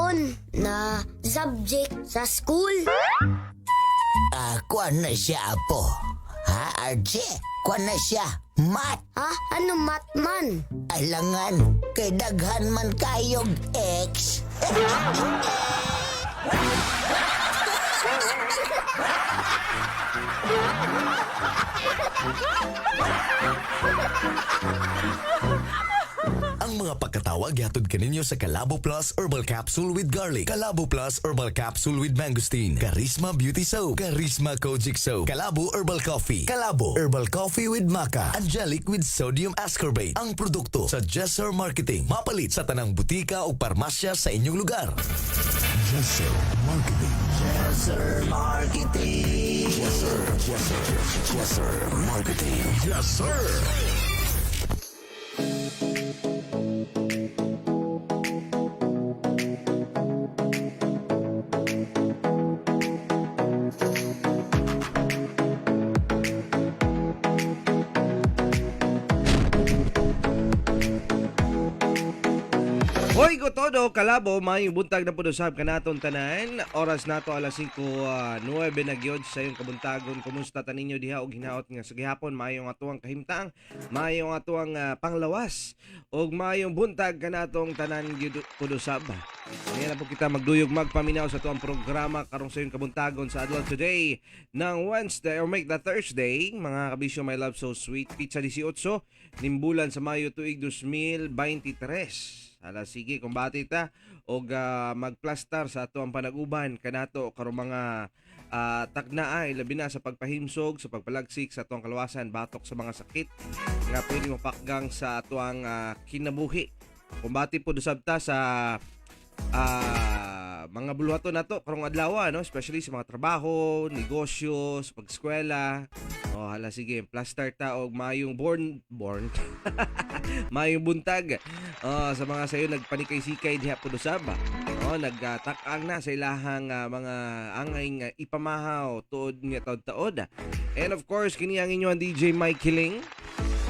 gihapon na subject sa school. Kuan na siya, apo. Ha, RJ? Kuan na siya. Mat. Ha? Ano matman? Alangan. Kay daghan man kayog X. Ang mga pagkatawa gihatod kaninyo sa Calabo Plus Herbal Capsule with Garlic, Calabo Plus Herbal Capsule with Mangosteen, Charisma Beauty Soap, Charisma Kojic Soap, Calabo Herbal Coffee, Calabo Herbal Coffee with Maca, Angelic with Sodium Ascorbate. Ang produkto sa Jesser Marketing. Mapalit sa tanang butika o parmasya sa inyong lugar. Jesser Marketing. Jesser Marketing. Jesser Marketing. Yes, sir! Hoy ko todo, kalabo, may buntag na po sab kanaton tanan. Oras nato alas 5:09 na gyud sa iyong kabuntagon. Kumusta ta ninyo diha og hinaot nga sa gihapon? Mayong atuang kahimtang, mayong atuang panglawas og mayong buntag kanatong tanan gyud po sab. Ngayon na po kita magduyog magpaminaw sa tuang programa karong sa iyong kabuntagon sa adlaw today ng Wednesday or make the Thursday. Mga kabisyo, my love so sweet. Pizza 18 nimbulan sa Mayo tuig 2023. Sige, kumbati ta og magplastar sa ato ang panaguban kanato karong mga tagnaay labi na sa pagpahimsog, sa pagpalagsik sa ato ang kalawasan, batok sa mga sakit nga pwede mapakgang sa ato ang kinabuhi. Kumbati po dusab ta sa mga buluhaton nato karong adlaw, no? Especially sa mga trabaho, negosyo, sa pag-eskwela. Sige, plastar ta og mayong born mayong buntag sa mga sayo nagpanikay-sikay diha po dusab. Nagtakang na sa ilahang mga angay ipamahaw tuod nga taod-taod. And of course, kini ang inyo ang DJ Mike Kiling.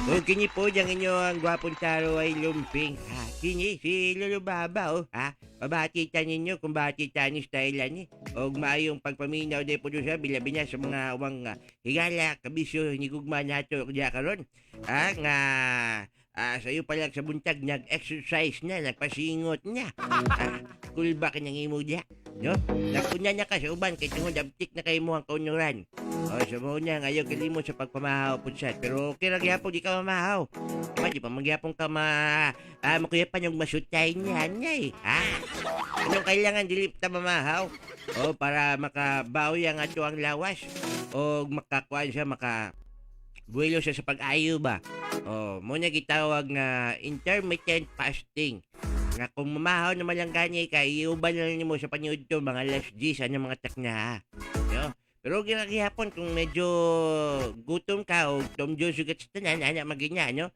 Doon kini po diyang inyo ang gwapong taro ay lumping. Kini si Lolo Baba, Babati ta ninyo kung bati ta ni style ni. Og maayong pagpaminaw de po siya bilabi niya sa mga awang higala kabisyo ni gugma nato diya karon. Nga sa iyo pala sa buntag nag-exercise na, nagpasingot niya. Kulba ka niyang imo diya. No? Nakunya niya ka sa uban kay tungod abtik na kay mo ang kaunuran. Sa mo niya ngayon kalimo sa pagpamahaw po siya. Pero okay ra gyapon di ka mamahaw. Di pa magyapon ka makuya pa yung masutay niya Anong kailangan dilip ta mamahaw? Para makabawi ang ato ang lawas. O makakuan siya, buwelo siya sa pag-ayo ba? Muna gitawag nga intermittent fasting. Nga kung mamahaw na malanggani ka, iuban na lang mo sa panyod to, mga last G's, mga takna. Pero ginagihapon kung medyo gutom ka o tomjo sugat sa tanan, maginya, no?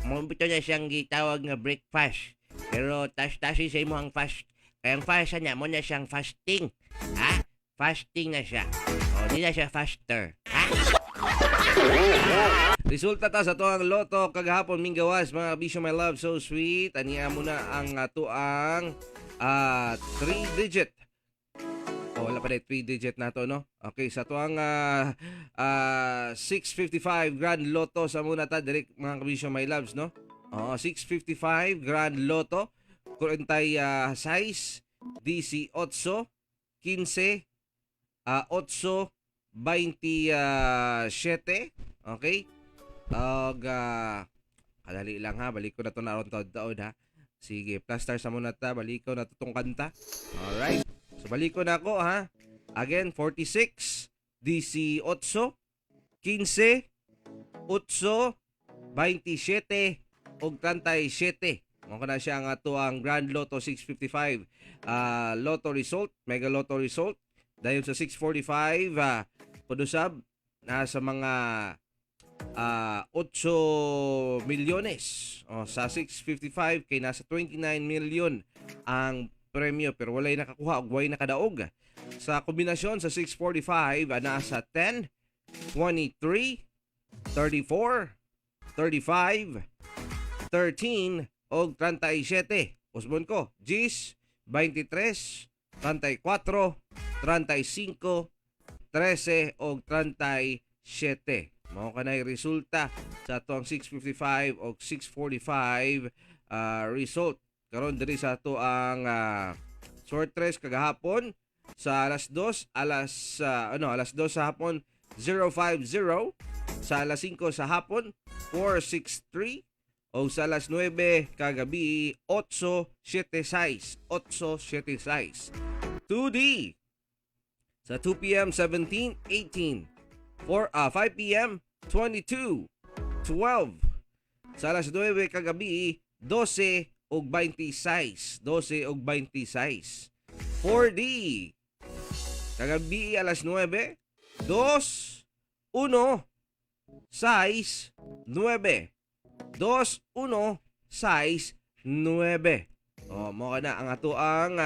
Mabito na siyang gitawag nga breakfast. Pero tas-tasi sa imo ang fast. Kaya ang fast niya, mo na siyang fasting. Fasting na siya. Di na siya faster. Resulta ta sa tuang loto kagahapon minggawas, mga bisyo, my love so sweet. Aniya mo na ang tuang 3-digit. Wala pa rin 3-digit na to, no? Okay, sa tuang 655 Grand Lotto sa muna ta direct, mga kabisyo, my loves, no? 655 Grand Lotto 46 DC 8 15 8 27. Okay? Kadali lang ha. Balik ko na ito na aron taon ha. Sige, plastar sa muna ta. Balik ko na ito tong kanta. Alright. So, balik ko na ako ha. Again, 46, DC 8, 15, 8, 27, og 37. Maka na siya ang ato ang Grand Lotto 655 Lotto result, Mega Lotto result. Dahil sa 645, Pudusab, nasa mga 8 milyones. Sa 655, kay nasa 29 million ang premyo. Pero walay nakakuha o walay nakadaog. Sa kombinasyon sa 645, nasa 10, 23, 34, 35, 13, o 37. Usbon ko, G's, 23, 34, 35, 13 o 37. Mao kanay resulta sa ato ang 6:55 o 6:45 result karon diri sa ato ang short race kagahapon sa alas 2 alas 2 sa hapon 050, sa alas 5 sa hapon 463 o sa alas 9 kagabi 876 2D sa 2 p.m. 17, 18, 5 p.m. 22, 12. Sa alas 9 kagabi, 12 og 26. 12 og 26. 4D. Kagabi alas 9, 2, 1, 6, 9. 2, 1, 6, 9. Mo ka na ang ato ang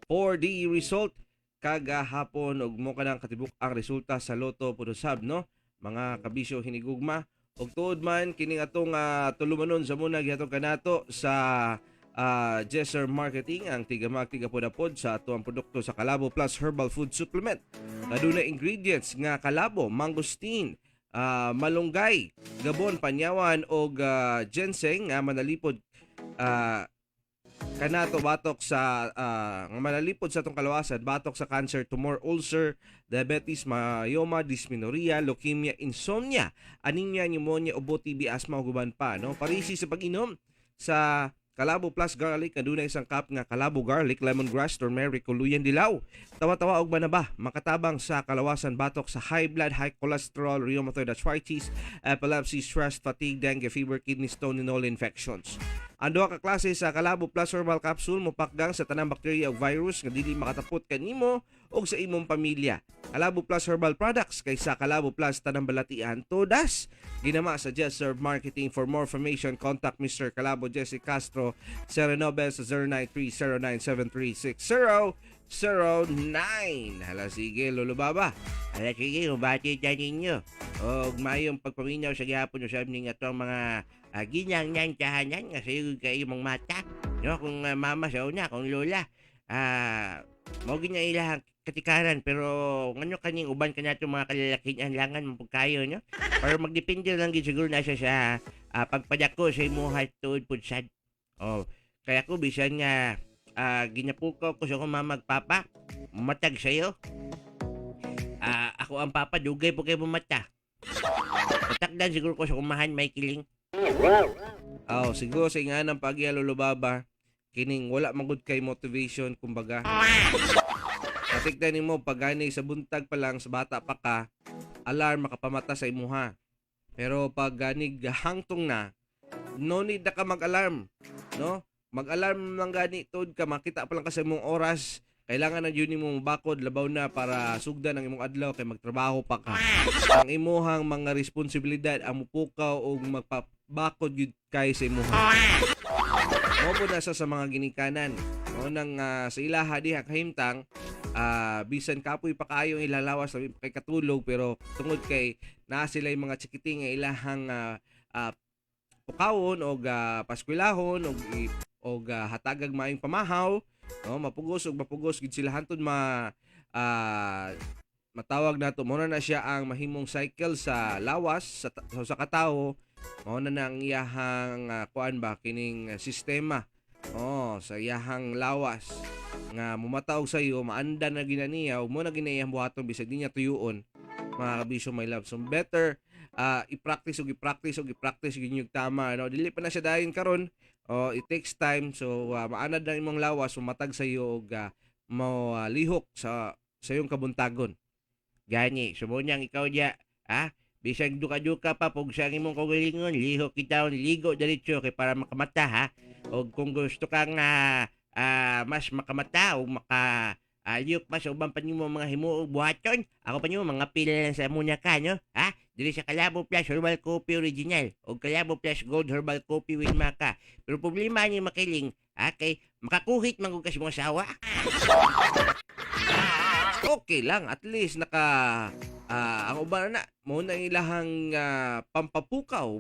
4D result kagahapon ug mo kanang katibuk ang resulta sa Lotto Pudosab, no? Mga kabisyo hinigugma ug tuod man kining atong tulumanon sa muna gihatod kanato sa Jesser Marketing ang tigamag tigapod sa ato ang produkto sa Calabo Plus Herbal Food Supplement. Aduna ingredients nga kalabo, mangosteen, malunggay, gabon, panyawan og ginseng nga manalipod kanato batok sa manalipod sa atong kalawasan, batok sa cancer, tumor, ulcer, diabetes, myoma, dysmenorrhea, leukemia, insomnia, anemia, pneumonia, ubo, TB, asthma ug uban pa, no? Parisi sa pag-inom sa Calabo Plus Garlic, adunay isang cup nga Calabo Garlic, lemongrass, turmeric, kuluyan dilaw. Tawa-tawa og banaba, makatabang sa kalawasan batok sa high blood, high cholesterol, rheumatoid arthritis, epilepsy, stress, fatigue, dengue, fever, kidney stone, and all infections. Ang duha ka klase sa Calabo Plus Herbal Capsule mopakgang sa tanang bakterya ug virus nga dili makatapot kanimo o sa imong pamilya. Calabo Plus Herbal Products kaysa Calabo Plus tanang balatian todas. Ginama sa Just Serve Marketing. For more information, contact Mr. Calabo Jesse Castro, Sierra Nobel sa 093-0973-6009. Hala sige, Lolo Baba. Hala sige, mabati dyan ninyo. O mayong pagpaminaw sa gihapon usab ning atong mga ginyang tahanan nga sayo kayo mong mata. No, kung mama sa una, kung lola. Mao ginya ilang katikaran pero ngano kaning uban kanato mga kalalaking anlangan mo pagkayo no. Para magdepende lang gid siguro na siya sa pagpadako sa imuha tuod pud sad. Kaya ko bisan nga ginapukaw ko sa akong mama magpapa, matag sayo. Ako ang papa dugay po kay mata. Patakdan siguro ko sa kumahan may kiling. Siguro sa nga ng pagya Lolo Baba, kining wala magud kay motivation kumbaga. Katikdan nimo pagani sa buntag pa lang sa bata pa ka, alarm makapamata sa imuha. Pero pag ganig hangtong na, no need na ka mag-alarm, no? Mag-alarm lang gani tuod ka makita pa lang ka sa imong oras. Kailangan na yun mo bakod labaw na para sugdan ang imong adlaw kay magtrabaho pa ka. Ang imuhang mga responsibilidad ang mupukaw o magpabakod yun kay sa imuhang. Mo po nasa sa mga ginikanan. O nang sa ilaha diha kahimtang, bisan kapoy pa kayo ilalawas sabi kay katulog pero tungod kay naa sila yung mga chikiting nga ilahang pukawon o paskwilahon o hatagag maayong pamahaw. No, mapugos gid sila hantod matawag nato mo na siya ang mahimong cycle sa lawas sa katawo mo na ang iyahang kuan ba kining sistema sa iyahang lawas nga mumataog sa iyo maanda na ginaniya ug mo na ginayang buhaton bisag di niya tuyuon mga kabisyo my love. So better i-practice ginyug tama no dili pa na siya dayon karon. It takes time. So, maanad na imong lawas, matag sa iyo og lihok sa iyong kabuntagon. Gani, sumonyang ikaw diya, bisag duka-duka pa, pag sa imong kagalingon, lihok kita, ligo, diretso, kay para makamata, ha? O kung gusto kang mas makamata, o lihok pa sa ubang pa niyo mga himuog buhaton, ako pa niyo mga pila lang sa munya ka, no? Dili sa Calabo Plus Herbal Coffee Original o Calabo Plus Gold Herbal Coffee with Maca. Pero problema niyo makiling, kay makakuhit man kung kasi mga sawa. Okay lang, at least ang uban na mo na ilahang pampapukaw,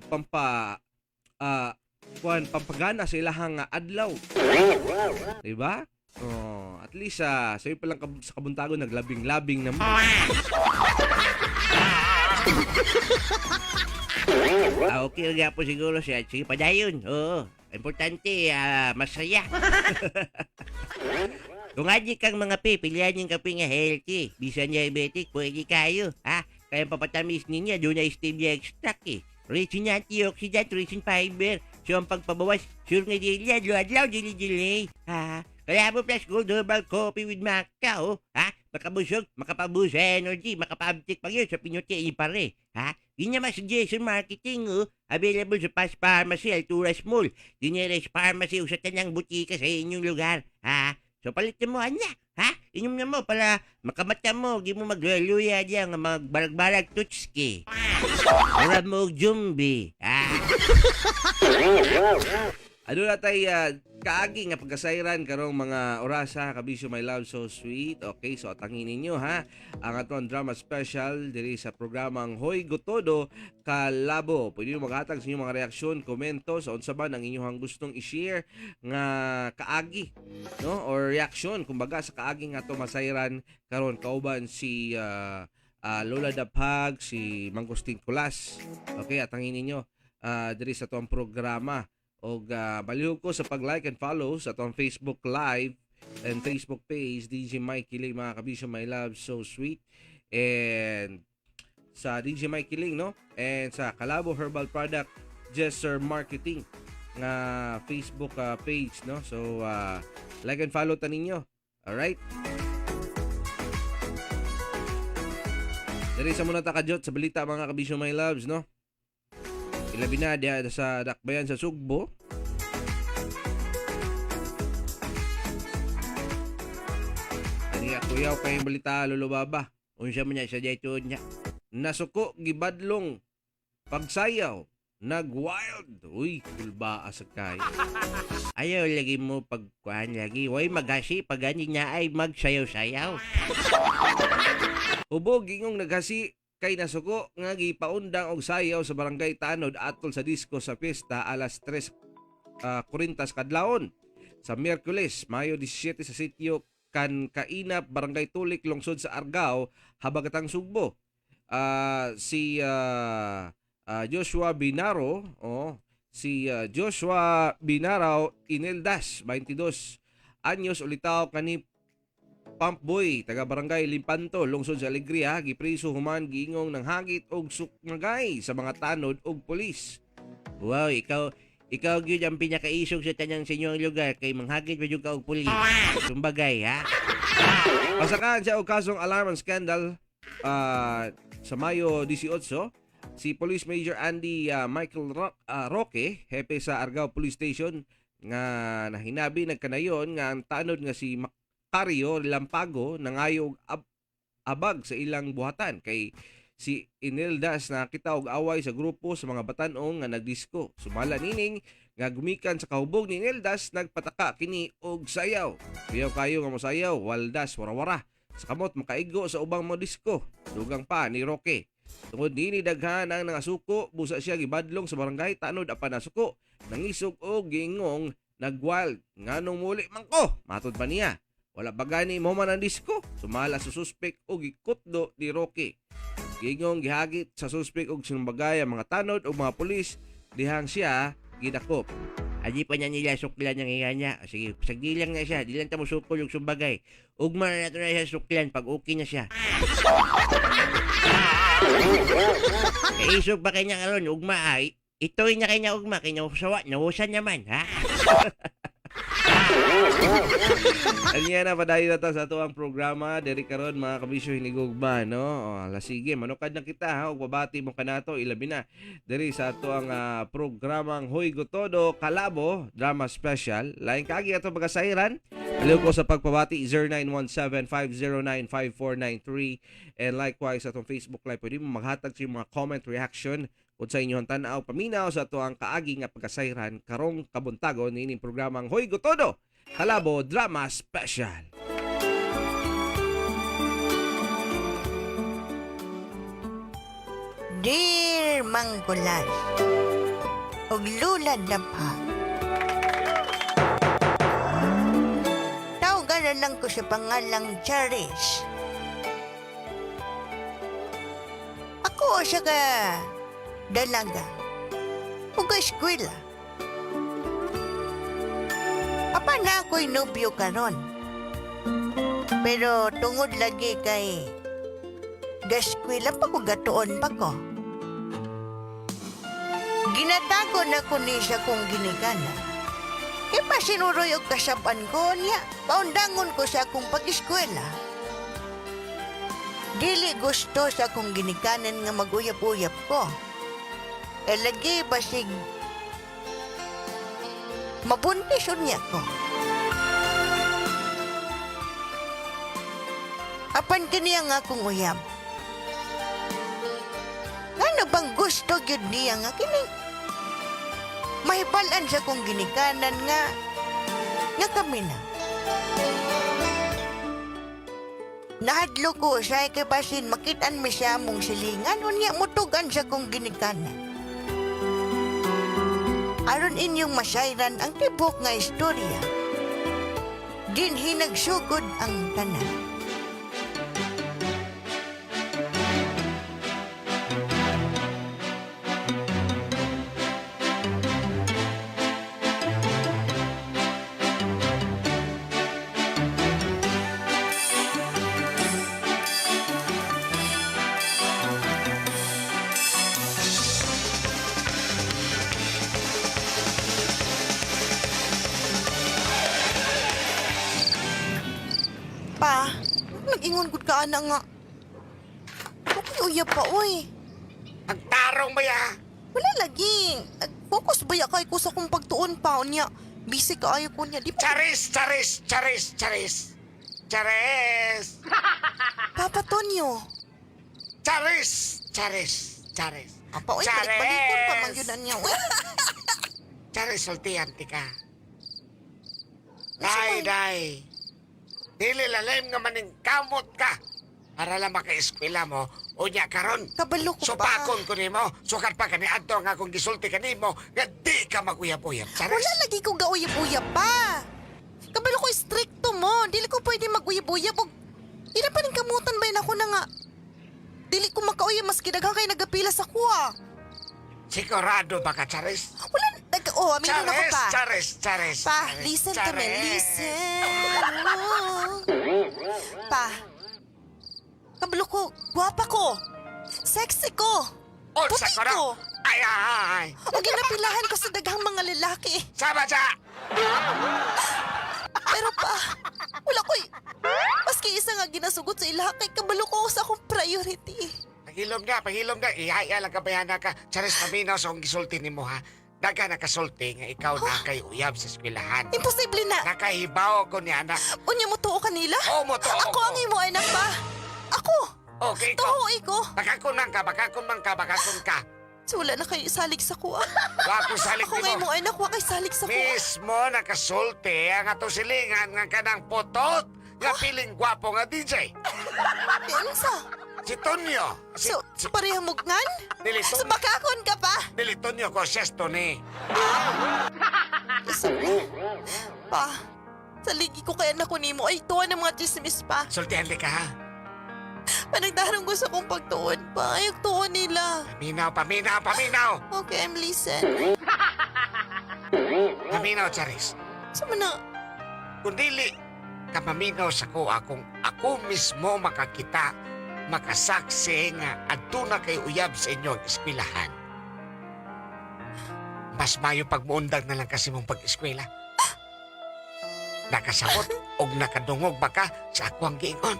pampagana sa ilahang adlaw. Diba? Oh, at least sa'yo pa lang sa kabuntagon naglabing-labing naman. Okay nga po siguro siya. Sige pa dayon. Oo. Importante, masaya. Kung adik kang mga pilihan yung kape nga healthy. Bisan diabetic, pwede kayo. Kaya papatamis niya, doon na stevia extract Rich in antioxidant, rich in fiber. So ang pagpabawas, sure nga dili, adlaw, dili. Kalabo plus gold herbal coffee with maca, makabusog, makapaboost energy, makapabtik pa yun sa pinuti pare. Yun naman suggestion marketing, available sa Fast Pharmacy, Alturas Mall, Dineres Pharmacy, o sa tanang butika sa inyong lugar. So palitin mo, anak. Inyong na mo para makamata mo, di mo maglaluya diyan, magbarag-barag tutski. Ura mo jumbi. Ano na tayo, kaagi nga pagkasayran karong mga orasa, kabisyo my love so sweet. Okay, so atangin ninyo ang aton drama special diri sa programang Hoy Gotodo Kalabo. Pwede nyo maghatag sa inyong mga reaksyon, komento sa unsa ba ang inyong gustong i-share nga kaagi, no? Or reaction kumbaga sa kaagi nga to masayran karon kauban si Lola Dapag, si Mangustin Kulas. Okay, atangin ninyo diri sa tuang programa. O balihog ko sa pag-like and follow sa atong Facebook Live and Facebook page, DJ Mike Kiling, mga kabisyo, my love, so sweet. And sa DJ Mike Kiling, no? And sa Kalabo Herbal Product, Jesser Marketing nga Facebook page, no? So, like and follow ta ninyo. Alright? Dari sa muna takadjot sa balita, mga kabisyo, my loves, no? Ilabi na diya sa dakbayan sa Sugbo. Ani kuyaw kay balita lulubaba. Unsa man niya sa dayton niya. Nasuko gibadlong pagsayaw nag-wild. Uy, kulba sa kay. Ayaw lagi mo pagkuhan lagi. Way magasi pagani niya ay magsayaw-sayaw. Ubog ingong naghasi kay nasuko nga gipaundang og sayaw sa barangay Tanod atol sa disco sa pista alas 3:40 kadlawon sa Miyerkules, Mayo 17 sa sitio Kainap, Barangay Tulik, lungsod sa Argao, Habagatang Sugbo. Si Joshua Binaro, Joshua Binaraw Ineldas, 22 anyos, ulitaw kani Pump Boy, taga Barangay Limpanto, lungsod sa Alegria, gipriso human giingong ng hagit og sukmagay sa mga tanod og pulis. Wow, ikaw gyud ang pinakaisog sa tanang sa inyong lugar kay manghagit pa jud ka og pulis. Sumbagay, Pasakaan siya og kasong alarm and scandal sa Mayo 18. Si Police Major Andy Michael Roque, hepe sa Argao Police Station, nga nahinabi nagkanayon nga ang tanod nga si Macario Lampago nangayog abag sa ilang buhatan kay si Ineldas na kita og away sa grupo sa mga batan-ong nga nagdisko. Sumala nining nga gumikan sa kahubog ni Ineldas nagpataka kini og sayaw. Kuyaw kayo nga mosayaw, waldas warawara. Sa kamot makaigo sa ubang mo disko. Dugang pa ni Roque. Tungod nini daghan ang nangasuko, busa siya gibadlong sa barangay Tanod apan nasuko. Nangisog og gingong nagwild nganong muli man ko. Matod pa niya. Wala ba gani mo man ang disko? Sumala sa suspek o gikutdo ni Roque. Gingong gihagit sa suspek og sinumbagay ang mga tanod o mga pulis dihang siya gidakop. Adi pa niya nila suklan ng iyan niya. Sige, sagdilang na siya. Di lang tamo sukol yung sumbagay. Ugma na nato na siya suklan pag okay na siya. Kaisog pa kanya karon ugma ay. Ito'y na kanya ugma. Kanya usawa. Nawusan naman, ha? Anya na padayon na ta sa ito ang programa diri karon mga kabisyo hinigugma, no? Sige, manukad na kita ha, ug babati mo kanato ilabi na diri sa ato ang programang Hoy Gotodo Kalabo Drama Special. Lain kagi ato pagkasayran. Aliw ko sa pagpabati 0917-509-5493 and likewise atong Facebook Live. Pwede mo maghatag sa mga comment, reaction kung sa inyong tanaw paminaw sa ito ang kaagi nga pagkasayran karong kabuntagon nining programang Hoy Gotodo Kalabo Drama Special. Dear Mangkulas og Lula Dapag, na lang ko sa pangalang Charis. Ako siya ka dalaga. Ug eskwela. Apa na ako'y nobyo karon. Pero tungod lagi kay gaskwela pa ko gatuon pa ko. Ginatago na ko ni siya kung ginigana. Kaya pa sinuroy og kasapan ko niya. Paundangon ko siya kung pag-eskwela. Dili gusto sa kung ginikanan nga mag-uyap-uyap ko. E lagi basig mabuntis niya ko. Apan kaniya nga akong uyab. Ano bang gusto yun niya nga kini? Mahibalan siya kung ginikanan nga kami na. Nahadlo ko siya kay basin makitaan mi siya mong silingan unya mutugan siya kung ginikanan. Aron inyong masayran ang tibok nga istorya. Din hinagsugod ang tanan. Pa, nag-ingon gud ka ana nga. Okay, uyab pa, oy. Magtarong ba ya? Wala lagi. Focus ba ya kay ko sa kong pagtuon pa niya. Busy ka ayo ko niya. Di pa, Charis, Charis, Charis, Charis. Charis. Papa Tonyo. Charis, Charis, Charis. Apa, oy, balik-balikon pa man yun na niya, oy. Charis, sultihan ti ka. Day. Dili lalim nga maning kamot ka. Para lang maka-eskwela mo, unya karon. Kabalo ko ba? Supakon ko nimo, sukat pa kani adto nga kung gisulti kanimo, nga di ka maguyap-uyap. Charis. Wala lagi ko gauyab-uyab pa. Kabalo ko stricto mo. Dili ko pwede mag-uyab-uyab. Di na pa rin kamutan ba yun ako na nga. Dili ko makauyab mas kinaghang kay nagapila sa kuha. Sigurado ba ka, Charis? Wala, aminin ako pa. Charis. Pa, listen to me, listen. Pa, kabalo ko, gwapa ko, sexy ko, Unsa puti ko na? ko. Ay. O ginapilahan ko sa daghang mga lalaki. Sama siya! Pero pa, wala ko'y, maski isa nga ginasugot sa ilaha kay kabalo ko sa akong priority. Pahilom na. Ihaya lang kabayana ka. Charis, paminaw sa akong gisulti ni mo, ha? Daga nakasulti nga ikaw na kay uyab sa eskwelahan. Imposible na. Nakahibaw ko ni anak. Unya mo tuo kanila? Oo, mo tuo Ako ko. ang imo anak pa. Ako. Okay, ikaw. Tuo ko. Bakakon ka. Wala na kayo salig sa kuha. Wako salig Ako ni nga mo. imo anak, wa kay salig sa kuha. Mismo nakasulti ang ato silingan nga kanang potot nga piling gwapo nga DJ. Pinsa. Si Tonyo. So, parehang mugnan? Dili So, Tonyo. bakakon ka pa? Dili Tonyo ko siyas Tony. Isa pa, sa ligi ko kaya naku nimo ay tuwa ng mga chismis pa. Sultihan di ka, ha? Panagdarang gusto kong pagtuon pa. Ay, tuwa nila. Paminaw. Okay, I'm listen. Paminaw, Charis. Sama na. Kung dili ka maminaw sa ko akong ako mismo makakita, makasaksi nga aduna kay uyab sa inyong eskwelahan. Mas mayo pagmuundag na lang kasi mong pag-eskwela. Nakasabot o nakadungog ba ka sa ako ang giingon?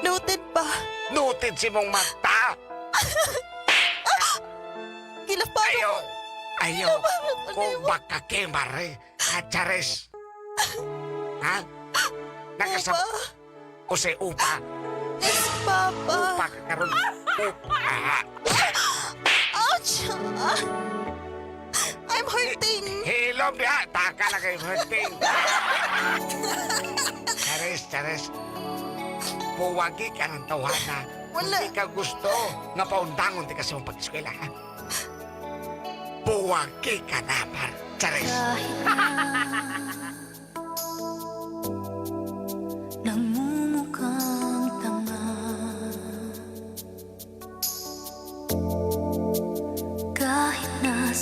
Noted pa. Noted si mong mata. Kilaparo. Ayaw. Kung baka kemare. Ha, Charis? Ha? Nakasabot Papa. o sa upa. Yes, Papa. Upa ka karon. Upa. Ouch! I'm hurting. Hilom niya. Taka lang kayo hurting. Charis. Puwagi ka ng tawana. Wala. Hindi ka gusto nga paundangon di kasi mong pag-eskwela, ha? Puwagi ka na, par. Charis.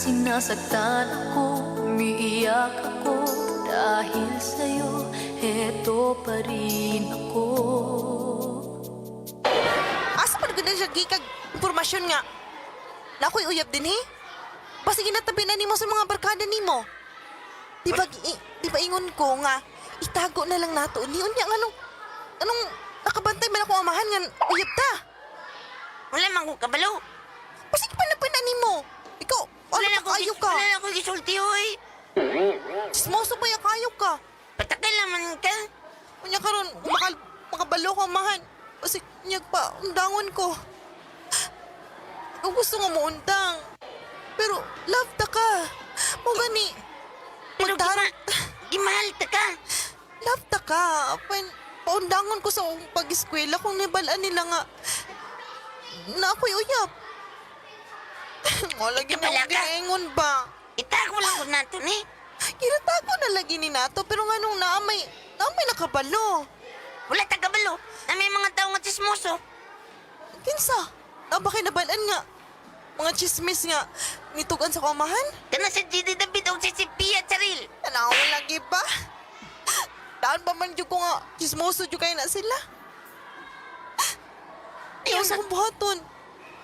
Sinasaktan ako, umiiyak ako, dahil sa'yo, heto pa rin ako. Asa pa na siya gikag impormasyon nga? Na ako'y uyab din eh. Basta ginatabi na nimo sa mga barkada nimo. Di ba ingon ko nga, itago na lang nato ni unya nga anong nakabantay man ako amahan nga uyab ta. Wala man ko kabalo. Basta ipanapin na nimo. Ikaw, ano kayo ka? Wala na ko gisulti, hoy. Smoso ba yung kayo ka? Patakay naman ka. Unya karon, makabalo ka amahan. Basta nyag pa, undangon ko. Ako gusto nga maundang. Pero love ta ka. Mo gani. Pero gimahal ta ka. Love ta ka. Paundangon ko sa akong pag-eskwela kung nibalaan nila nga na ako'y uyap. Wala Ikaw pala ginawang ka. ginaingon ba? Itago lang ko nato ni. Kinatago na lagi ni nato pero nga nung naamay nakabalo. Wala ta kabalo. Na may mga tao nga chismoso. Kinsa? Ba kinabalaan nga? Mga chismis nga nitugan sa kumahan? Kana sa GD David o si Pia Charil. Tanaw lagi ba? Daan pa man dyan ko nga chismoso dyan kayo na sila. Ayaw Ayaw sa na. kong buhaton.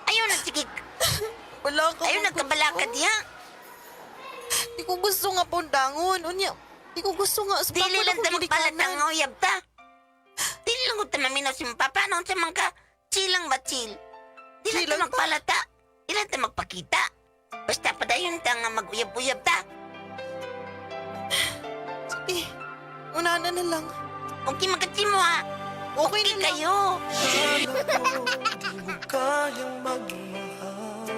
Ayaw na sige. Wala ka. Ayaw bang nagkabalaka gusto? diha. Di ko gusto nga pundangon. Unya, di ko gusto nga. Dili lang ta magpalat ang uyab ta. Dili lang ko ta maminaw si papa. Noon sa mga chilang ba chill. Dili lang Chill ta lang ta? magpalata. Dili lang ta magpakita. Basta padayon ta nga mag-uyab-uyab ta. Sige, unahan na lang. Okay magkatsi mo ha. Okay na lang. Kayo. Kayang magmahal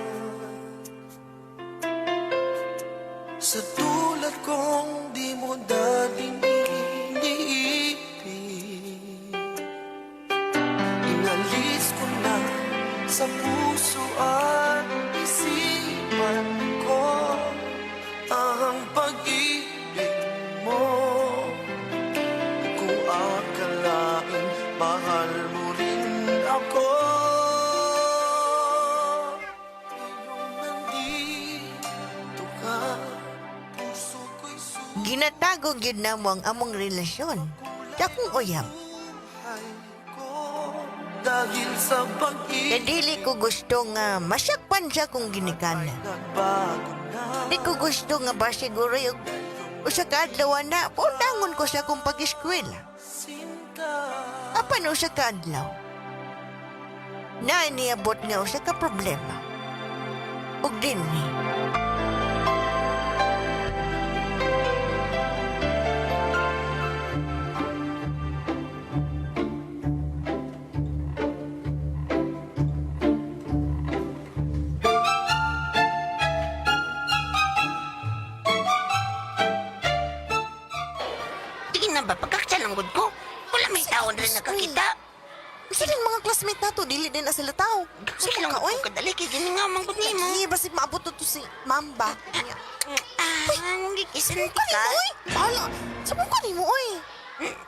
sa tulad kong di mo dating iniibig. Inalis ko na sa puso at isipan ko ang pag-ibig mo. Kung akalain mahal mo rin ako, ngayong nandito ka, puso ko'y Ginatago yun na mo ang among relasyon. Dakong uyab. suhay ko. Dahil sa pag-ibig Dili ko gusto nga masyakpan siya kung ginikanan. nagbago na. Di ko gusto nga ba siguro yung usa ka adlaw na pundangon ko sa akong pag-eskwela. Sinta, Apan usa ka adlaw. Na iniabot nga usa ka problema. Ug dinhi. Sige na ba pagkaksalanggod ko? Wala may tao na rin nakakita. Isa din mga classmate nato, dili din na sila tao. Sige lang ka, oy. ko kadali kay giningaw man gud nimo. Hindi, basta maabot to si Mamba. Ang gikisan Ka ka. nimo, oy! Bahala! Sabon ka nimo, oy!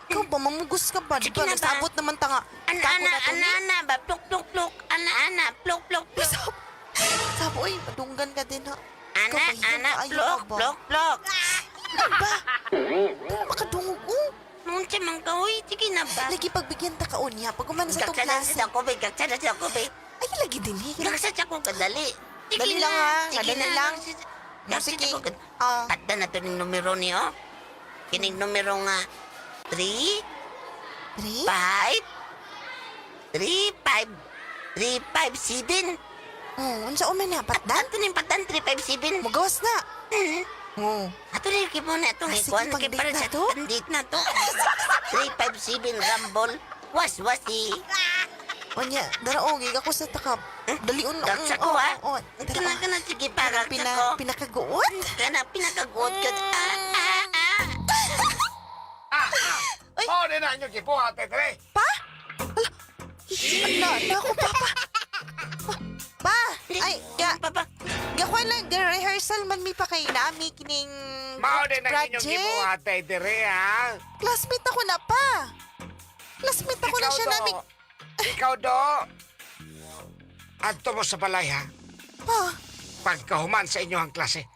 Ikaw ba, mamugos ka ba? Di Sige ba, na ba? nasabot naman ta nga. Kako na to ni. Ana ba plok plok plok. Ana plok plok plok. Sabo, oy, madunggan ka din ha. Ikaw Ana ba, hiyan ka, ayaw plok ka ba? plok plok. Ano ba? Ano makadungog ko? Noon sa mga kahoy, sige na ba? Lagi pagbigyan ta kaon niya. Pag umana sa itong klase. Gaksada sa ko be, gaksada sa ko be. Ay, lagi din eh. Gaksada ko kadali. Sige Dali na, lang, ha? sige Dali na. lang. Gaksada Sige. ko kadali. Ah. At na ito ng numero niyo. Kining numero nga 3, 3? 5, 3, 5, 7. Oh, unsa uman na, patdan? Ato ning patan 357. Magawas na. Oh. Ato rin kipo na itong Sige, ikuan. pag-date Para na sa to? pandit na to. 357 Rumble. Was-wasi. Onya, daraog, ako sa takap. Dali un. Daksa ko ha. Oh, Kana kana sige para ko. pinakaguot? Kana pinakaguot ka. Ay. Oh, di na nyo kipuha, Tetre. Pa? Ala, na ako, papa. Pa, ay, Papa. gakuha lang, rehearsal man mi pa kay nami kining Mao din ang inyong project. kipuha, Tetre, ha? Classmate ako na pa. Classmate ako na siya nami. Ikaw do. Adto mo sa balay, ha? Pa, pagkahuman sa inyo ang klase.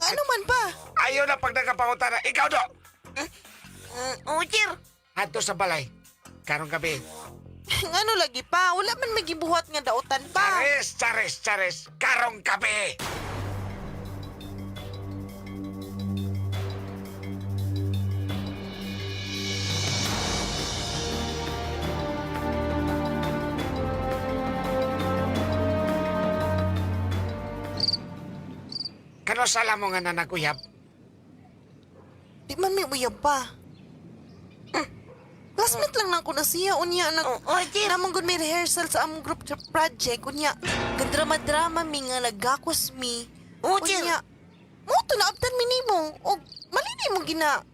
Ano man pa? Ayaw na pag nagkapangutana. Ikaw do! Sir. Hadto sa balay. Karong gabi. Ano lagi pa? Wala man may gibuhat nga dautan pa. Chares. Karong gabi. Kano sala mo nga nanaguyab? Di man may uyab pa. Classmate lang ko na siya. Unya, Sir. namang good may rehearsal sa among group project. Unya, kadrama-drama mi nga nagakos mi. Sir. Unya, mo to na abtan mi nimo. O, malini mo gina.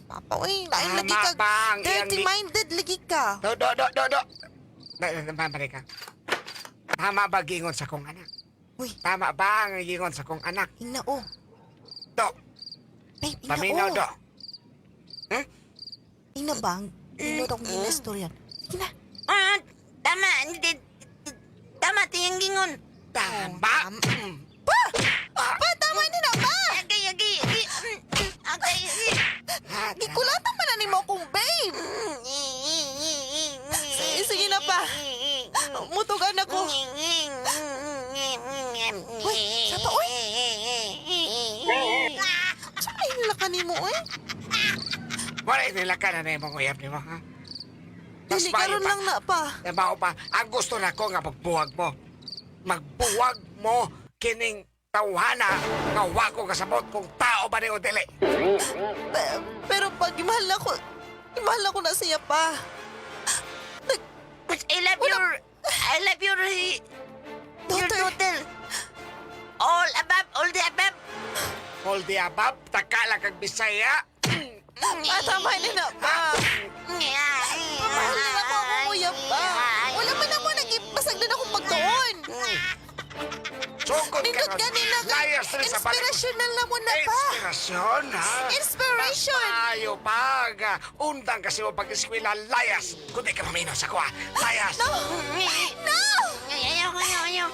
Papa, uy, lain lagi ka. Tama ba ang iyang Dirty-minded lagi ka. Do. Mamari ka. Tama ba gingon sa kong anak? Uy, Tama ba ang gingon sa kong anak? ina o. Do. Babe, ina Paminaw o. do. Ina bang? Ino daw kong istoryan. Sige na. Tama. Tama, tiyang gingon. Tama. Pa, tama ni na ba? Agay. Gikulatan pa na ni mo kong babe. Sige na pa. Mutugan ako. Uy, sapa, uy. Saan ay nilakan ni mo, eh? Wala nila ka na mong uyab ni mo, ha? Dili karon lang na pa. Mao pa, ang gusto na ko nga magbuwag mo. Magbuwag mo kining tawhana nga wa ko kasabot kung tao ba ni o dili. Pero pag imahal ako na siya pa. I love your daughter. All the above. All the above, takala kag Bisaya. Tama ni na pa. Mahal na ako ang uyab pa. Wala man ako nag-ipasag na akong pagtuon. Sugod Nindot ka gani na ka. layas rin sa balik. Inspirational na mo na pa. Inspirasyon, ha? Inspiration. Tayo pag undang kasi mo pag-eskwela, layas. Kundi ka mamino sa kuha. Layas. No! Ayaw.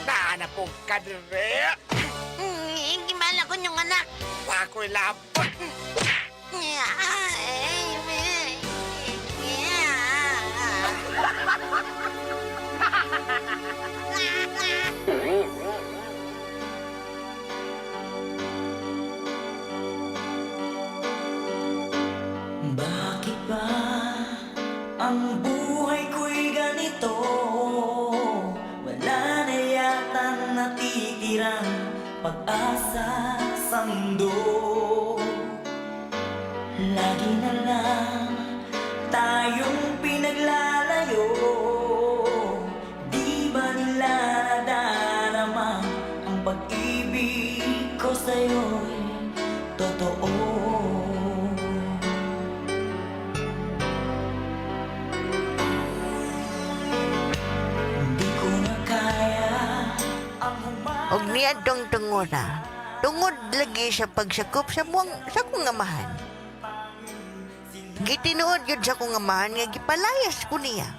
Nahanap po ka dire. Gimala ko yung anak. Wa ko'y labot. Bakit ba ang buhay ko'y ganito? Wala na yatang natitirang pag-asa sa mundo. Lagi na lang tayong pinaglalayo. Di ba nila nadarama ang pag-ibig ko sa'yo'y totoo? Hindi ko na kaya ang Og niya dong tunguna. Tungod lagi sa pagsakop sa kong amahan. Gitinuod yun sa kong amahan nga gipalayas ko niya.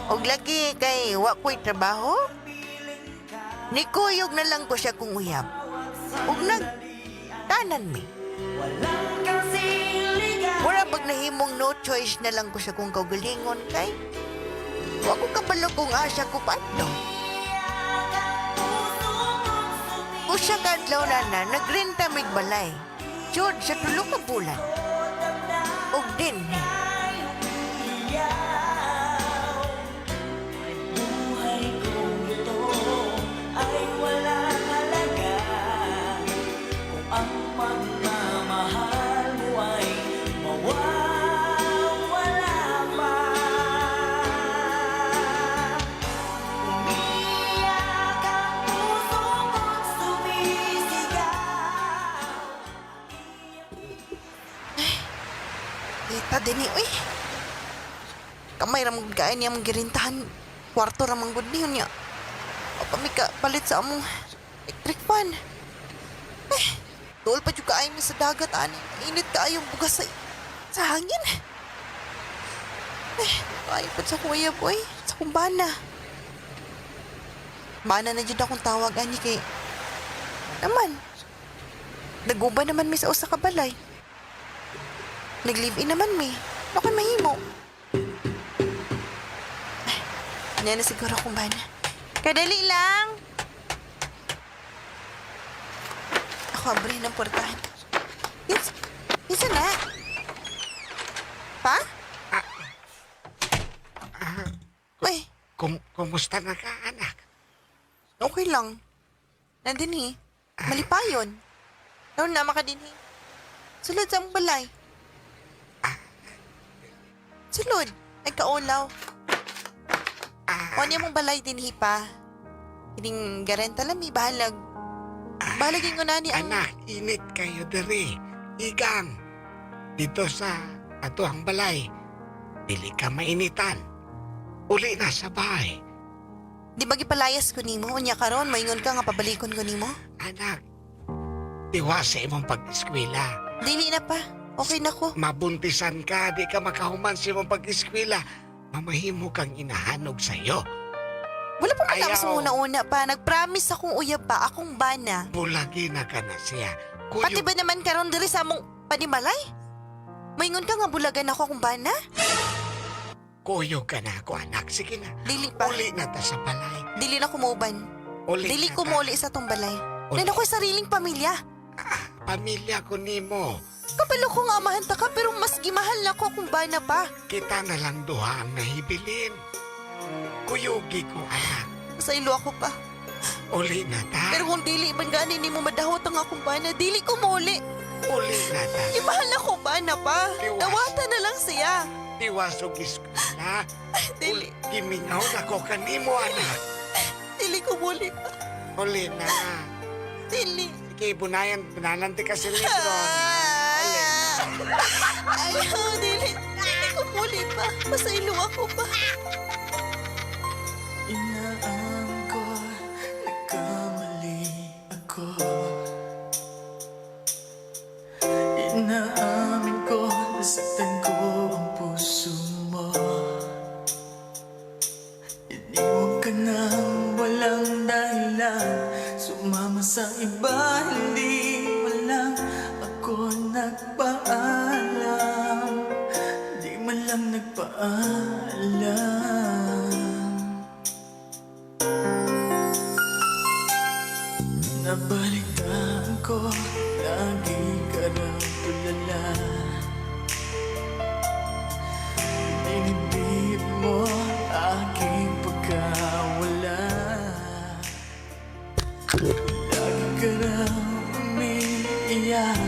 Og lagi kay wa ko'y trabaho. Nikuyog na lang ko siya kung uyab. Og tanan mi. Mura pag nahimong no choice na lang ko siya kung kaugalingon kay. Wa ko kabalo kung asa ko paano. Usa ka adlaw na nagrenta mig balay. Jud sa tulo ka bulan. Og din buhay ko ito ay walang halaga kung ang pagmamahal mo ay mawawala pa. Umiyak ang puso ko't sumisigaw. Kita din ni, uy. Kamay ramang kain niya mong girintahan. Kwarto ramang good niya. O pamika palit sa among electric fan. Tuol pa juga ay mi sa dagat, ani. Init ka ayong bugas sa hangin. Ay pa sa kuya, boy. Sa Sa kong bana. Bana na dyan akong tawag, ani kay... Naman. Naguba naman mi sa usa ka balay. Nag-live-in naman mi. Ako'y mahimo. Yan na siguro akong bana. Kadali lang. Ako abri ng portahan. Isa na. Pa? Uy, Kumusta na ka, anak? okay lang. Nandini. Malipayon. Naon na makadinhi. Sulod sa among balay. Sulod. Nagkaulaw. Kung mong balay dinhi pa. Kining garenta lami, bahalag. Bahalagin ko na ni ang... Anak, init kayo diri. Igang. Dito sa atuang balay. Dili ka mainitan. Uli na sa bahay. Di ba gipalayas ko nimo? Unya karon moingon ka nga pabalikon ko nimo? Anak, tiwa sa imong pag-eskwela. Dili na pa. Okay na ko. Mabuntisan ka, di ka makahuman sa imong pag-eskwela. Mamahimo kang inahanog sa'yo. Wala pa man ako Ayaw. sa una-una pa. Nag-promise akong uyab pa. Akong bana. Bulagi na ka na siya. Pati ba naman karon diri sa among panimalay? Moingon ka nga bulagan ako akong bana? Kuyo ka na ako, anak. Sige na. Dili pa. Uli na ta sa balay. Dili na kumuban. Uli Dili na ko ta. muli sa tong balay. Uli. Nan ako'y sariling pamilya. Pamilya ko nimo. Kabalo ko nga amahan ta ka pero mas gimahal na ko akong bana pa. Kita na lang duha ang nahibilin. Kuyugi ko, anak. Sa ilo ako pa. Uli na ta. Pero kung dili man gani nimo madahot ang akong bana, dili ko muli. Uli na ta. Gimahal na ko bana pa. Tiwas. Dawatan na lang siya. Tiwasog eskwela. Dili. Gimingaw na ko kanimo, anak. Dili ko muli pa. Uli na. Dili. Sige, bunalan ti ka sa libro. Ayaw, dili. Dili ko muli pa. Masaylo ako pa. Inaan ko, nagkamali ako. Inaamin ko, nasaktan ko ang puso mo. Iniwan ka nang walang dahilan. Sumama sa iba, hindi mo lang ako nagpaalam. Di man lang nagpaalam. Nabalitaan ko, lagi ka raw tulala. Dinibig mo aking pagkawala. Lagi ka raw umiiyak,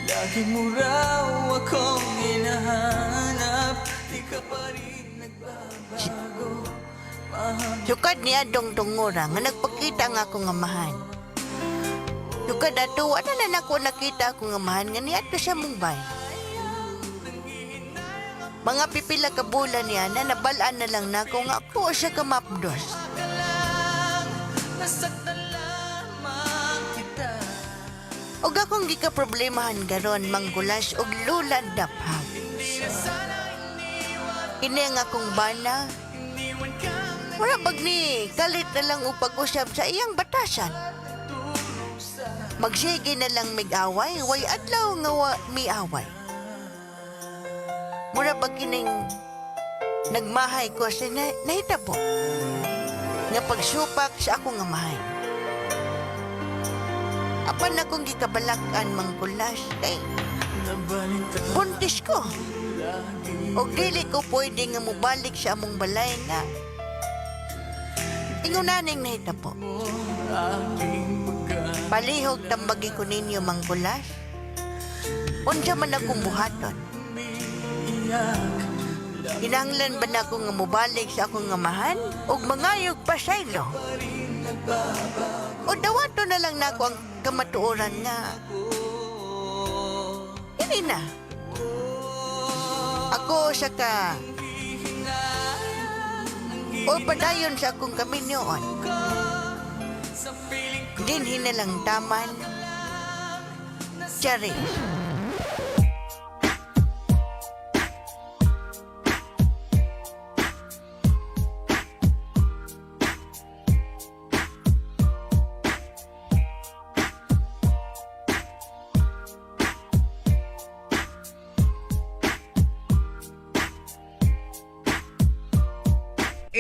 lagi mo raw akong hinahanap. Di ka pa rin nagbabago. Sukad niya dong-dongora nga nagpakita nga akong amahan. Sukad ato, wala na nako nakita akong amahan nga niya ato siya Mumbai. Mga pipila ka bulan niya na nabalaan na lang nako nga ako siya kamapdos. Nasaktan lamang kita. Og akong gikaproblemahan garon manggulas og lula daphag. Kini nga akong bana. Wala bag ni kalit na lang upag-usap sa iyang batasan. Magsige na lang mig-away, way adlaw nga mi-away. Mura bag kining nagmahay ko sa nahitabo. Nga pagsupak sa akong amahay. Apan akong gikabalakan mangkulas kay buntis ko. O dili ko pwede nga mubalik sa among balay nga ingunaning nahitabo. Palihog tambagi ko ninyo mangkulas. Unsa man akong buhaton. Hinanglan ba na ako nga mubalik sa akong amahan o mangayog pa saylo? O dawato na lang na ako ang kamatuoran nga. Hindi na. Ako sa ka o padayon sa akong kaminyoon. Dinhi na lang taman. Charis.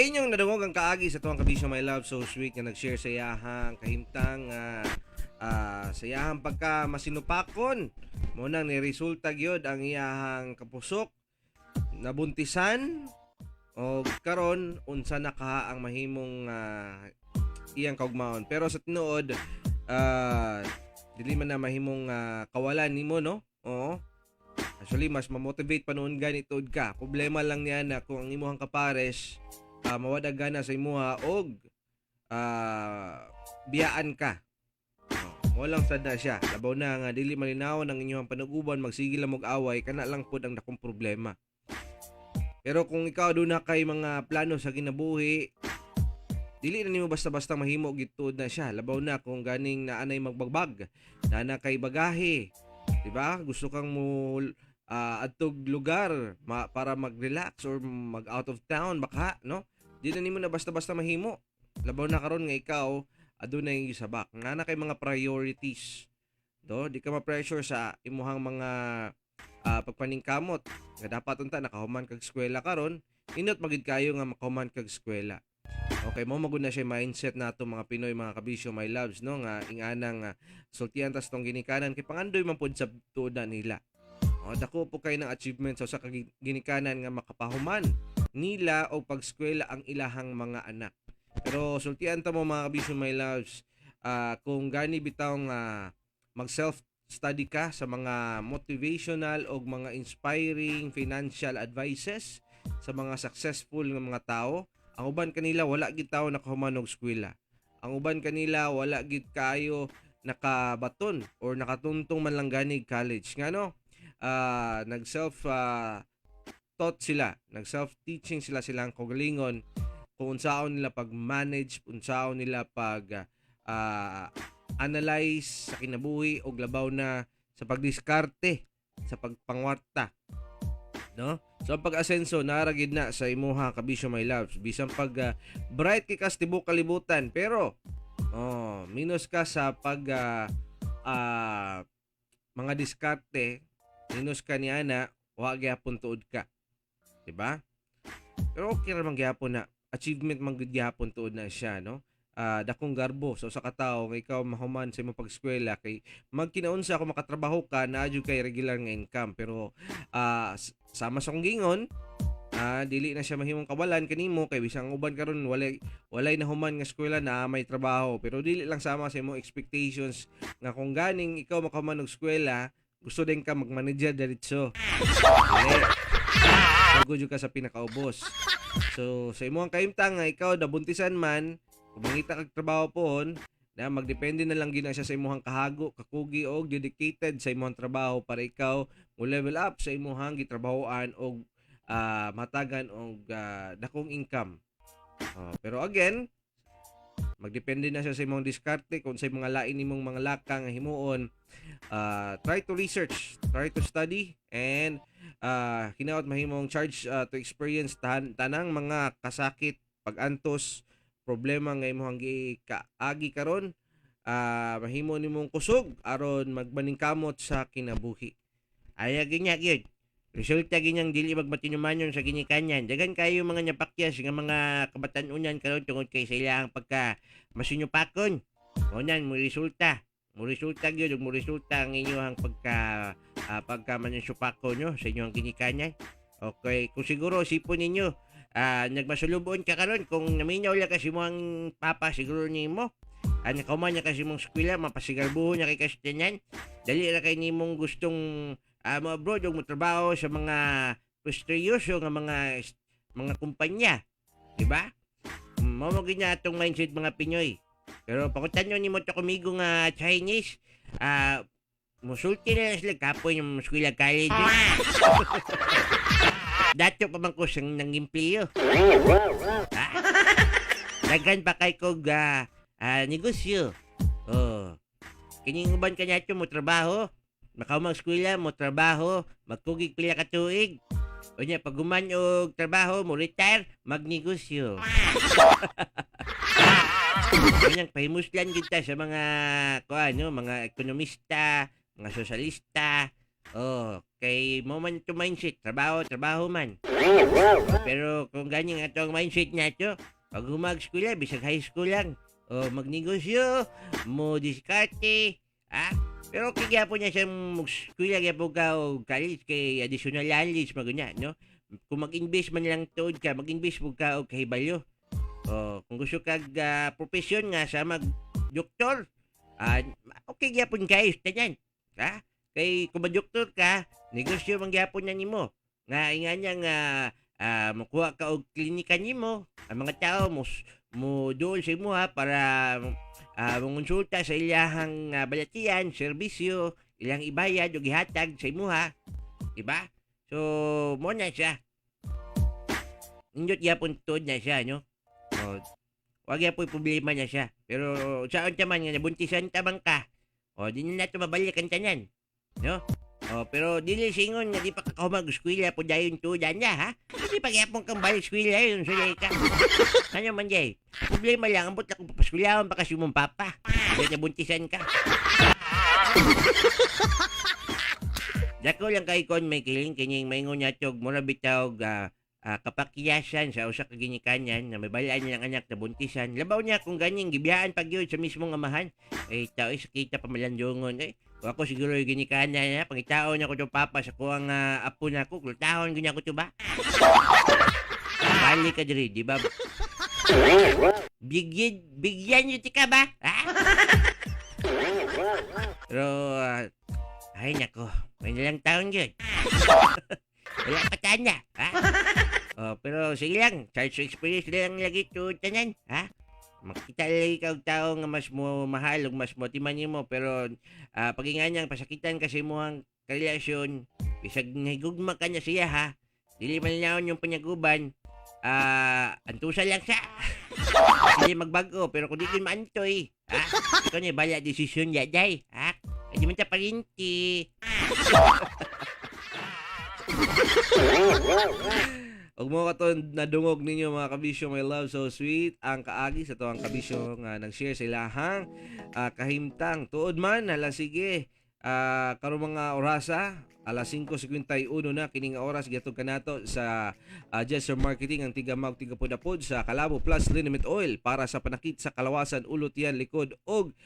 inyong nadungog ang kaagi sa tuwang kabisyo my love so sweet nga nag-share sa iyahang kahimtang sa iyahang pagka masinupakon mo nang niresulta gyud ang iyahang kapusok nabuntisan o karon unsa na ka ang mahimong iyang kaugmaon pero sa tinuod dili man na mahimong kawalan nimo no. Oo. Actually mas ma-motivate pa noon gani tuod ka. Problema lang niya na kung ang imuhang kapares mawadag gana sa imuha og biyaan ka. Mo lang sad na siya. Labaw na nga dili malinaw ang inyong panuguban magsigil lang away kana lang pud ang dakong problema. Pero kung ikaw do na kay mga plano sa kinabuhi, dili na nimo basta-basta mahimo gituod na siya. Labaw na kung ganing naanay magbagbag, na kay bagahe, di ba? Gusto kang mo adtog lugar para mag-relax or mag out of town baka, no? Di na nimo na basta-basta mahimo. Labaw na karon nga ikaw adunay gisabak. Nga na kay mga priorities. Do, di ka ma-pressure sa imuhang mga pagpaningkamot. Nga dapat unta nakahuman kag eskwela karon, inot magid kayo nga makahuman kag eskwela. Okay, mo magud na siya mindset nato mga Pinoy mga kabisyo my loves no nga inganang sultian tas tong ginikanan kay pangandoy man pud sa tuoda nila. Dako po kay ng achievement sa ginikanan nga makapahuman nila o pagskwela ang ilahang mga anak. Pero sultian ta mo mga kabisyo my loves kung gani bitawng mag self study ka sa mga motivational o mga inspiring financial advices sa mga successful nga mga tao. Ang uban kanila wala gid tawo nakahuman og eskwela. Ang uban kanila wala gid kayo nakabaton or nakatuntong man lang ganig college. Ngano? Nag self taught sila, nag self teaching silang kaugalingon kung unsaon nila pag-manage, unsaon nila pag analyze sa kinabuhi og labaw na sa pagdiskarte, sa pagpangwarta. No? So ang pag-asenso naragid na sa imuha kabisyo my loves. Bisan pag bright kay kas tibuok kalibutan pero minus ka sa pag mga diskarte, minus ka ni ana, wa gyapon tuod ka. Diba? Pero okay ra man gyapon na achievement man gud gyapon tuod na siya, no? Dakong garbo so sa katao nga ikaw mahuman sa imong pag-eskwela kay magkinaunsa ako makatrabaho ka na adyo kay regular nga income pero sama sa kong gingon dili na siya mahimong kawalan kanimo kay bisang uban karon walay na human nga eskwela na may trabaho pero dili lang sama sa imong expectations nga kung ganing ikaw makahuman og eskwela gusto din ka mag-manager diretso. Dili ka sa pinakaubos. So sa imong kahimtang nga ikaw nabuntisan man kung mangita kag trabaho pohon, na magdepende na lang gina siya sa imuhang kahago, kakugi og dedicated sa imuhang trabaho para ikaw mo level up sa imuhang gitrabahoan og matagan og dakong income. Pero again, magdepende na siya sa imong diskarte kung sa mga lain nimong mga laka nga himuon. Try to research, try to study and hinaot mahimong charge to experience tanang mga kasakit, pag-antos, problema nga imong agi karon mahimo nimong kusog aron magmaningkamot sa kinabuhi. Aya ginya gyud. Resulta ginyang dili magmatinumanyon sa ginikanyan. Dagan kayo mga nyapakyas nga mga kabatan-unan karon tungod kay sa ilang pagka masinyupakon. Unan mo resulta. Mo resulta gyud ug mo resulta ang inyong pagka manyupakon nyo sa inyong ginikanyan. Okay, kung siguro sipon ninyo nagmasulubon ka karon kung naminaw lang kasi mo ang papa siguro nimo nakauman niya kasi mong eskwela mapasigarbuho niya kay kastiyanan dali ra kay nimong gustong mo-abroad o mo-trabaho sa mga prestigyoso nga mga kumpanya, di ba? Mao ginya atong mindset mga Pinoy. Pero pakutan nyo nimo to kumigo nga Chinese musulti na sila kapoy yung eskwela college. Dato pa man ko siyang nangimpliyo. Dagan pa kay kog negosyo. Kining uban kanya ito mo trabaho. Makaumang eskwela mo trabaho. Magkugig pila ka tuig. O niya, pag guman og trabaho mo retire, magnegosyo. Kanyang pahimuslan kita sa mga mga ekonomista, mga sosyalista, Kay mo man to mindset, trabaho man. Pero kung ganyan nga ang mindset nato, pag humag-eskwela, bisag high school lang, magnegosyo, mo diskarte, pero kaya niya siya mag-eskwela, kaya po ka o college, kay additional knowledge, magunya, no? Kung mag-invest man lang tuod ka, mag-invest po ka o kahibalyo. Kung gusto kag profesyon nga sa mag-doktor, okay gyapon guys, tanyan. Kay kung mag-doktor ka, negosyo man gyapon na nimo. Nga inga niya nga makuha ka og klinika nimo, ang mga tao mo dool sa imo para mangonsulta sa ilahang balatian, serbisyo, ilang ibayad o gihatag sa imo diba? So, mo na siya. Nindot gyapon tuod na siya, no? Wag gyapon problema na siya. Pero saan man nga nabuntisan tabang ka, di na nato mabalikan tanan. No? Pero dili singon nga di pa kakahumag eskwela po dayon tudan niya, Di pa gyapon kang balik eskwela yun, sulay ka. Ano man jay? Problema lang, ambot na kung papaskwelahan pa kasi mong papa. Dahil nabuntisan ka. Dako lang kay kon may kiling kining maingon niya tog mura bitaw kapakyasan sa usa ka ginikanan na may balaan niyang anak na buntisan. Labaw niya kung ganyang gibiyaan pag yun sa mismong amahan. Tao sakita pa malandungon. Ako siguro yung ginikanan pangitao niya ko itong papa sa kuwang apo na ko. Kultahon ganyan ko ito ba? Bali ka diri, di ba? Bigyan niyo tika ba? Pero, ay nako, may nalang taon yun. Wala pa tanda, pero sige lang, charge to experience lang lagi to tanan, Makita lagi ka og tao nga mas mo mahal ug mas mo timan nimo pero pagingan niyang pasakitan kasi mo ang karelasyon bisag nahigugma ka niya siya dili man naon yung panyaguban antusa lang siya hindi magbago pero kung di yun maantoy ito niya bala desisyon niya day hindi man ta parinti. Og mo katon nadungog ninyo mga kabisyo, my love so sweet ang kaagi sa to ang kabisyo nga nag-share sa ilahang kahimtang tuod man hala sige karon mga orasa alas 5:51 na kining oras giatog kanato sa Jesser Marketing ang tigamag tigapod sa Calabo Plus Liniment Oil para sa panakit sa kalawasan ulot yan likod og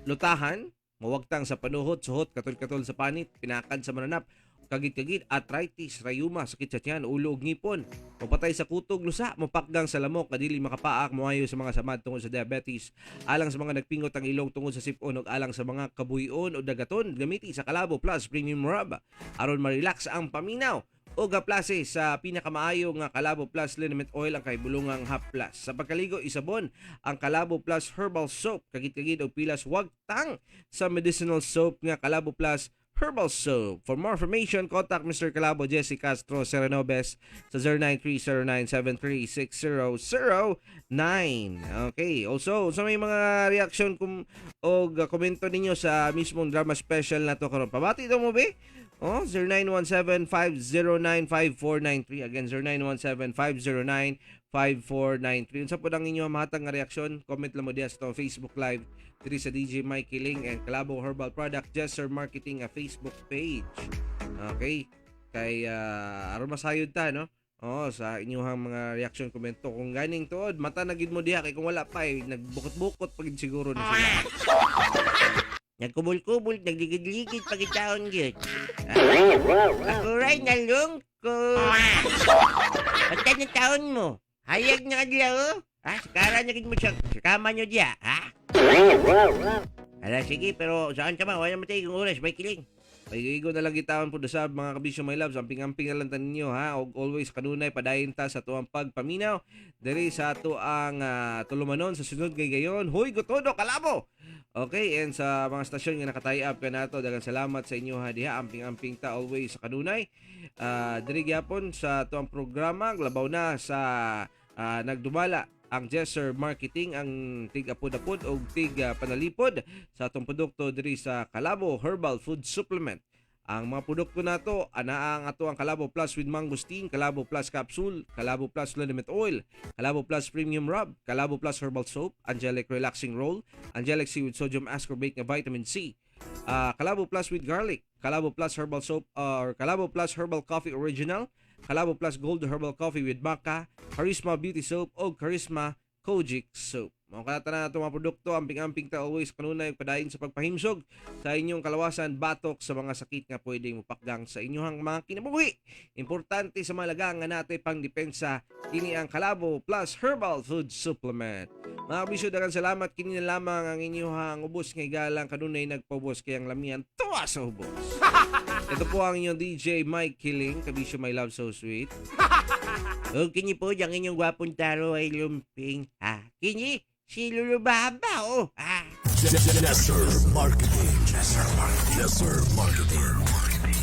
lutahan mawagtang sa panuhot suhot katol-katol sa panit pinakan sa mananap kagit-kagit, arthritis, rayuma, sakit sa tiyan, ulo ug ngipon, mapatay sa kutog, lusa, mapakgang sa lamok, kadili makapaak, moayo sa mga samad tungod sa diabetes, alang sa mga nagpingot ang ilong tungod sa sipon ug alang sa mga kabuyon o dagaton, gamiti sa Calabo Plus Premium Rub aron ma-relax ang paminaw o gaplase sa pinakamaayo nga Calabo Plus Liniment Oil ang kahibulungang Hap Plus. Sa pagkaligo isabon ang Calabo Plus Herbal Soap, kagit-kagit og pilas wagtang sa medicinal soap nga Calabo Plus Herbal Soap. For more information, contact Mr. Calabo Jesse Castro Serenobes sa 0930-973-6009. Okay. Also, sa may mga reaction o komento ninyo sa mismong drama special na to karon. Pabati daw mo ba? 0917-509-5493. Again, 0917-509-5493. Unsa po ang inyo mahatag nga reaksyon? Comment lang mo diya sa Facebook Live diri sa DJ Mike Kiling and Calabo Herbal Product Jesser Marketing Facebook page. Okay? Kay aron masayod ta, no? Sa inyong mga reaction komento kung ganing tuod mata na gid mo diha kay kung wala pa nagbukot-bukot pagid siguro na sila. Nagkubul-kubul, nagligid-ligid pagitaon gyud. Ako ray nalungkot. Pagka ng taon mo, hayag na kadlaw. Sakara na gid mo sa kama nyo diya, Ala, sige, pero saan ka man? Wala naman tayo oras, may kiling. Pag-igo na lang gitawan po sa mga kabisyo, my loves. Amping-amping na lang tanin nyo, Og always kanunay, padayin ta sa tuang pagpaminaw. Dari sa tuang tulumanon sa sunod kay gayon. Huy, Gotodo, Calabo! Okay, and sa mga stasyon nga nakatay-up ka na to, dagang salamat sa inyo, diha. Amping-amping ta always sa kanunay. Dari gyapon sa tuang programa, labaw na sa nagdumala ang Jesser Marketing ang tig-apod-apod o tig-panalipod sa atong produkto diri sa Calabo Herbal Food Supplement. Ang mga produkto nato ana ang ato ang Calabo Plus with Mangosteen, Calabo Plus Capsule, Calabo Plus Liniment Oil, Calabo Plus Premium Rub, Calabo Plus Herbal Soap, Angelic Relaxing Roll, Angelic C with Sodium Ascorbate nga Vitamin C, Calabo Plus with garlic, Calabo Plus herbal soap or Calabo Plus herbal coffee original, Calabo Plus gold herbal coffee with maca, Charisma beauty soap o Charisma Kojic soap. Mga kalata na itong mga produkto, amping-amping ta always kanunay padayon sa pagpahimsog sa inyong kalawasan, batok sa mga sakit nga pwede mupakgang sa inyong mga kinabuhi. Importante sa malaga nga natin pang depensa, kini ang Calabo Plus Herbal Food Supplement. Mga kabisyo, daghang salamat, kini na lamang ang inyong ubos nga igalang kanunay nagpaubos kayang lamian tuwa sa ubos. Ito po ang inyong DJ Mike Killing, kabisyo my love so sweet. O kini po, yung inyong gwapong taro ay lumping. Kini, si Lulu Baba, Yes, sir. Marketing. Yes, sir. Marketing.